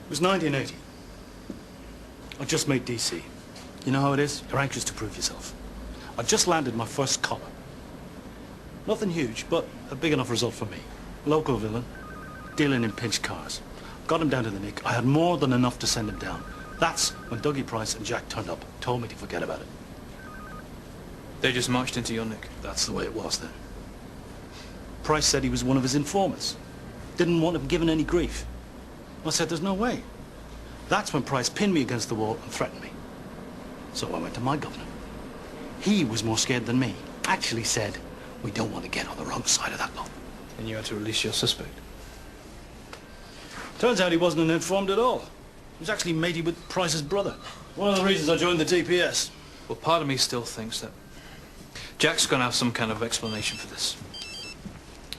It was 1980. I just made DC. You know how it is? You're anxious to prove yourself. I just landed my first collar. Nothing huge, but a big enough result for me. Local villain, dealing in pinched cars. Got him down to the nick. I had more than enough to send him down. That's when Dougie Price and Jack turned up, told me to forget about it. They just marched into your nick? That's the way it was then. Price said he was one of his informants. Didn't want him given any grief. I said, there's no way. That's when Price pinned me against the wall and threatened me. So I went to my governor. He was more scared than me. Actually said, we don't want to get on the wrong side of that law. And you had to release your suspect? Turns out he wasn't an informed at all. He was actually matey with Price's brother. One of the reasons I joined the DPS. Well, part of me still thinks that Jack's gonna have some kind of explanation for this.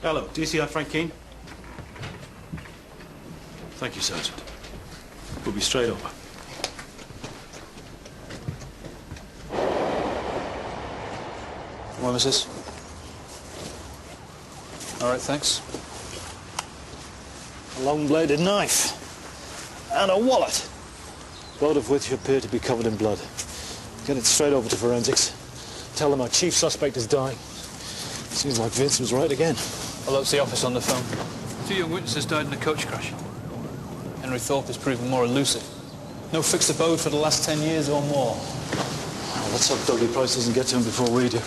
Hello, DCI Frank Keane. Thank you, Sergeant. We'll be straight over. What was this? All right, thanks. A long-bladed knife. And a wallet. Both of which appear to be covered in blood. Get it straight over to forensics. Tell them our chief suspect is dying. Seems like Vince was right again. Well, that's the office on the phone. 2 young witnesses died in a coach crash. Henry Thorpe has proven more elusive. No fixed abode for the last 10 years or more. Well, let's hope Dougie Price doesn't get to him before we do.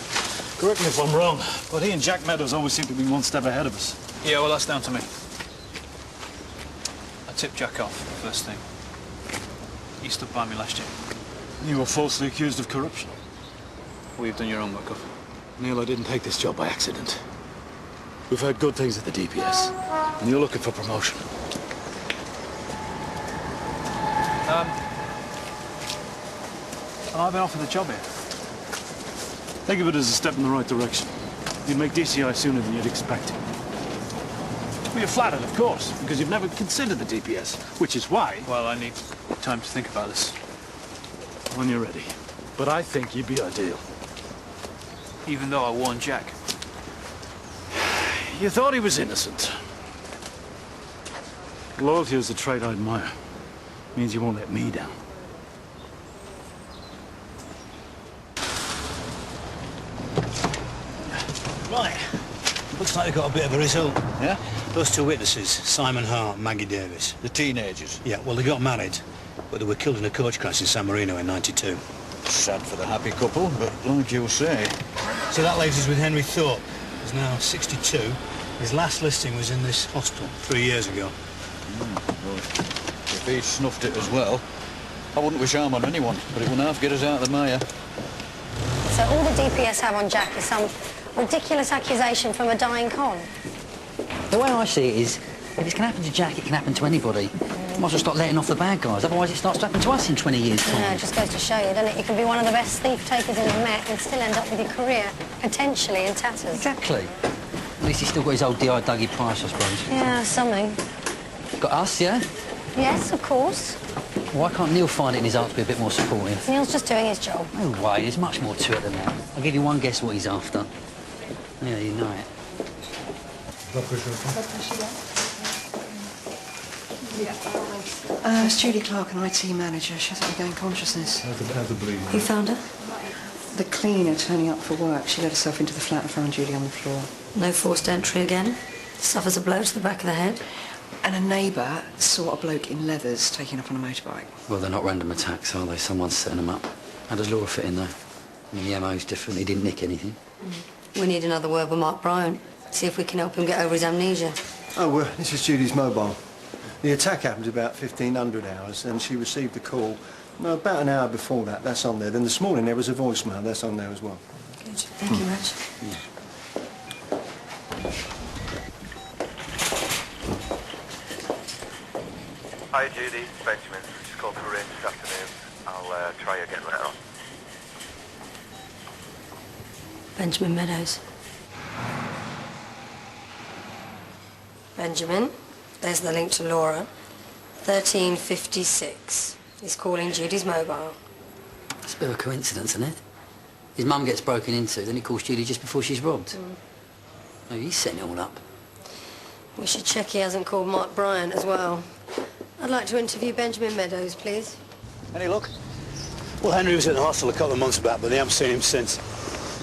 Correct me if I'm wrong, but he and Jack Meadows always seem to be one step ahead of us. Yeah, well, that's down to me. I tipped Jack off first thing. He stood by me last year. You were falsely accused of corruption. Well, you've done your own work, Guff. Neil, I didn't take this job by accident. We've heard good things at the DPS, and you're looking for promotion. I've been offered the job here. Think of it as a step in the right direction. You'd make DCI sooner than you'd expect. Well, you're flattered, of course, because you've never considered the DPS, which is why... Well, I need time to think about this. When you're ready. But I think you'd be ideal. Even though I warned Jack. You thought he was innocent. Loyalty is a trait I admire. Means you won't let me down. Right. Looks like they've got a bit of a result. Yeah? Those two witnesses, Simon Hart and Maggie Davis. The teenagers. Yeah, well, they got married, but they were killed in a coach crash in San Marino in '92. Sad for the happy couple, but like you say. So that leaves us with Henry Thorpe. He's now 62. His last listing was in this hostel 3 years ago. Well, if he snuffed it as well, I wouldn't wish harm on anyone, but it will half get us out of the mire. So all the DPS have on Jack is some ridiculous accusation from a dying con. The way I see it is, if it's going to happen to Jack, it can happen to anybody. Might as well stop letting off the bad guys, otherwise it starts to happen to us in 20 years' time. Yeah, it just goes to show you, doesn't it? You can be one of the best thief-takers in the Met and still end up with your career, potentially, in tatters. Exactly. At least he's still got his old D.I. Dougie Price, I suppose. Yeah, something. Got us, yeah? Yes, of course. Why can't Neil find it in his heart to be a bit more supportive? Neil's just doing his job. No way, there's much more to it than that. I'll give you one guess what he's after. Yeah, you know it. It's Judy Clark, an IT manager. She hasn't regained consciousness. How's the bleeding? You found her? The cleaner turning up for work. She let herself into the flat and found Judy on the floor. No forced entry again. Suffers a blow to the back of the head. And a neighbour saw a bloke in leathers taking up on a motorbike. Well, they're not random attacks, are they? Someone's setting them up. How does Laura fit in, though? I mean, the MO's different. He didn't nick anything. We need another word with Mark Bryant. See if we can help him get over his amnesia. Oh, well, this is Judy's mobile. The attack happened about 1500 hours, and she received a call about an hour before that. That's on there. Then this morning there was a voicemail. That's on there as well. Good. Thank you, Reg. Hi, Judy. Benjamin. Just called to arrange this afternoon. I'll try again later on. Benjamin Meadows. Benjamin, there's the link to Laura. 1356. He's calling Judy's mobile. It's a bit of a coincidence, isn't it? His mum gets broken into, then he calls Judy just before she's robbed. Oh, he's setting it all up. We should check he hasn't called Mark Bryant as well. I'd like to interview Benjamin Meadows, please. Any luck? Well, Henry was at the hostel a couple of months back, but they haven't seen him since.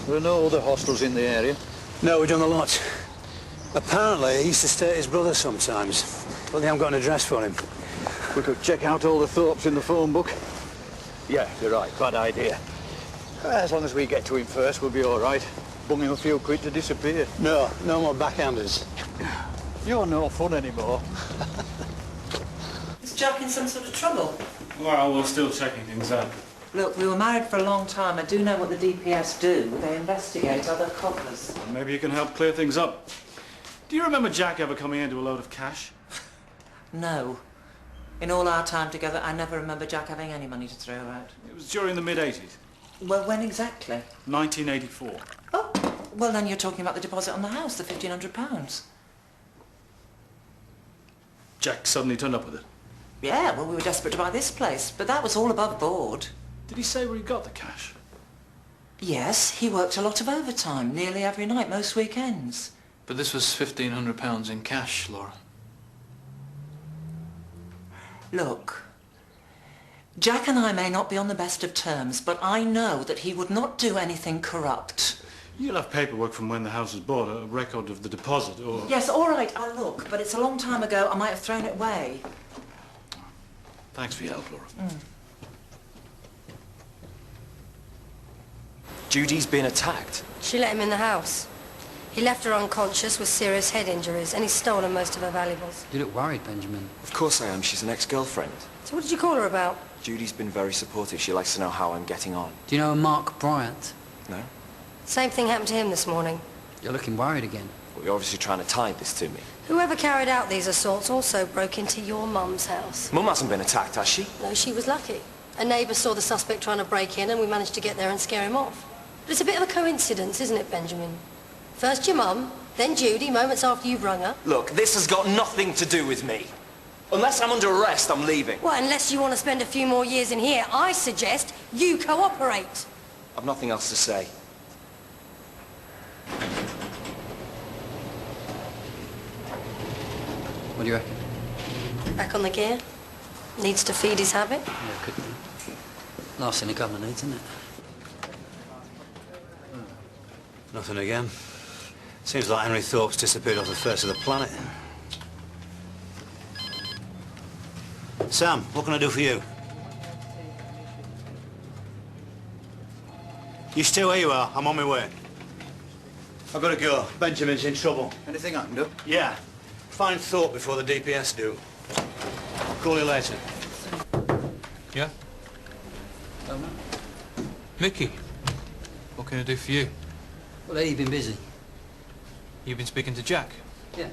There are no other hostels in the area. No, we've done a lot. Apparently, he used to stay at his brother's sometimes, but they haven't got an address for him. We could check out all the Thorpes in the phone book. Yeah, you're right. Bad idea. As long as we get to him first, we'll be all right. Bung him a few quid to disappear. No, no more backhanders. You're no fun anymore. Is Jack in some sort of trouble? Well, we're still checking things out. Look, we were married for a long time. I do know what the DPS do. They investigate other cobblers. Maybe you can help clear things up. Do you remember Jack ever coming into a load of cash? No. In all our time together, I never remember Jack having any money to throw out. It was during the mid-80s. Well, when exactly? 1984. Oh, well then you're talking about the deposit on the house, the £1,500. Jack suddenly turned up with it. Yeah, well, we were desperate to buy this place, but that was all above board. Did he say where he got the cash? Yes, he worked a lot of overtime, nearly every night, most weekends. But this was £1,500 in cash, Laura. Look, Jack and I may not be on the best of terms, but I know that he would not do anything corrupt. You'll have paperwork from when the house was bought, a record of the deposit, or... Yes, all right, I'll look, but it's a long time ago. I might have thrown it away. Thanks for your help, Laura. Judy's been attacked. She let him in the house. He left her unconscious with serious head injuries, and he's stolen most of her valuables. You look worried, Benjamin. Of course I am. She's an ex-girlfriend. So what did you call her about? Judy's been very supportive. She likes to know how I'm getting on. Do you know a Mark Bryant? No? Same thing happened to him this morning. You're looking worried again. Well, you're obviously trying to tie this to me. Whoever carried out these assaults also broke into your mum's house. Mum hasn't been attacked, has she? No, she was lucky. A neighbour saw the suspect trying to break in, and we managed to get there and scare him off. But it's a bit of a coincidence, isn't it, Benjamin? First your mum, then Judy, moments after you've rung her. Look, this has got nothing to do with me. Unless I'm under arrest, I'm leaving. Well, unless you want to spend a few more years in here, I suggest you cooperate. I've nothing else to say. What do you reckon? Back on the gear. Needs to feed his habit. Yeah, could be. Last thing the governor needs, isn't it? Nothing again. Seems like Henry Thorpe's disappeared off the face of the planet. Sam, what can I do for you? You stay where you are. I'm on my way. I've got to go. Benjamin's in trouble. Anything I can do? Yeah. Find Thorpe before the DPS do. Call you later. Yeah? Mickey, what can I do for you? Well, you've been busy. You've been speaking to Jack? Yeah.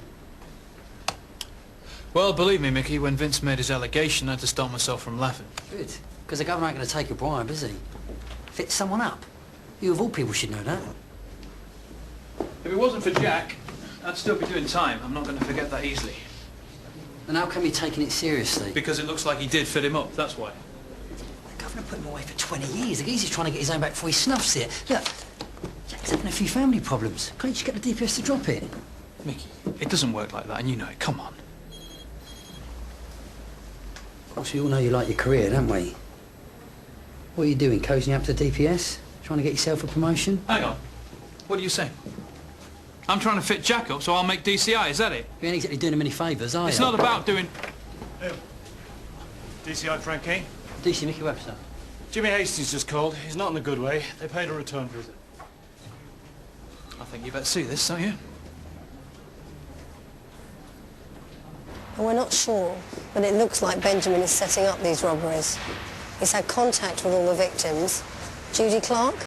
Well, believe me, Mickey, when Vince made his allegation, I had to stop myself from laughing. Good. Because the governor ain't going to take a bribe, is he? Fit someone up. You, of all people, should know that. If it wasn't for Jack, I'd still be doing time. I'm not going to forget that easily. And how come you're taking it seriously? Because it looks like he did fit him up, that's why. The governor put him away for 20 years. The geezer's trying to get his own back before he snuffs it. Look, Jack's having a few family problems. Can't you just get the DPS to drop it? Mickey, it doesn't work like that, and you know it. Come on. Of course, we all know you like your career, don't we? What are you doing, cozying up to the DPS? Trying to get yourself a promotion? Hang on. What are you saying? I'm trying to fit Jack up, so I'll make DCI, is that it? You ain't exactly doing him any favours, are you? It's not about doing... DCI Frank Kane? DC Mickey Webster. Jimmy Hastings just called. He's not in a good way. They paid a return visit. I think you better see this, don't you? And we're not sure, but it looks like Benjamin is setting up these robberies. He's had contact with all the victims. Judy Clark?